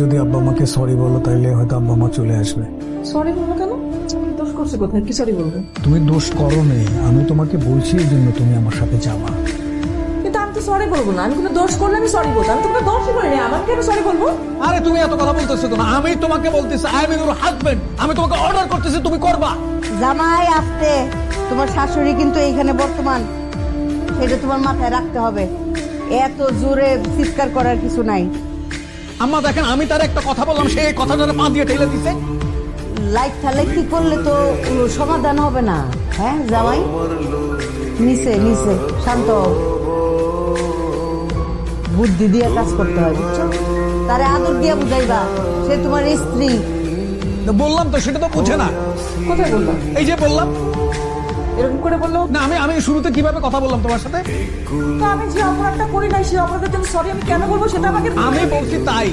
যদি আব্বা আমাকে সরি বলো তাহলে হয়তো আব্বা মা চলে আসবে। সরি বলবো কেন? দোষ করছে কোথায়? কি সরি বলবো? তুমি দোষ করো নেই, আমি তোমাকে বলছি এই জন্য তুমি আমার সাথে যাবা। কিন্তু আমি তো সরি বলবো না। আমি কোনো দোষ করলে আমি সরি বলবো। আমি তো কোনো দোষই করিনি, আমার কেন সরি বলবো? আরে তুমি এত কথা বলতেছো কেন? আমি তোমাকে বলতেছি আই এম ইউর হাজবেন্ড, আমি তোমাকে অর্ডার করতেছি তুমি করবা। জামাই আসতে, তোমার শাশুড়ি কিন্তু এইখানে বর্তমান, সেটা তোমার মাথায় রাখতে হবে। এত জোরে চিৎকার করার কিছু নাই। আম্মা দেখেন, আমি তার একটা কথা বললাম, সে কথাটা পা দিয়ে ঠেলে দিছে। লাইট থালাইকি করলে তো সমাধান হবে না। হ্যাঁ জামাই, নিচে নিচে শান্ত হও। বুদ্ধি দিয়ে কাজ করতে হয়, বুঝছো? তারে আদর দিয়ে বুঝাইবা সে তোমার স্ত্রী। বললাম তো, সেটা তো বুঝে না। কোথায় বললাম? এই যে বললাম, এরকম করে বললো না আমি শুরুতে কিভাবে কথা বললাম তোমার সাথে? তো আমি যে অপরাধটা করি নাই সেই অপরাধের জন্য সরি আমি কেন বলবো সেটা আমাকে আমি বলছি তাই।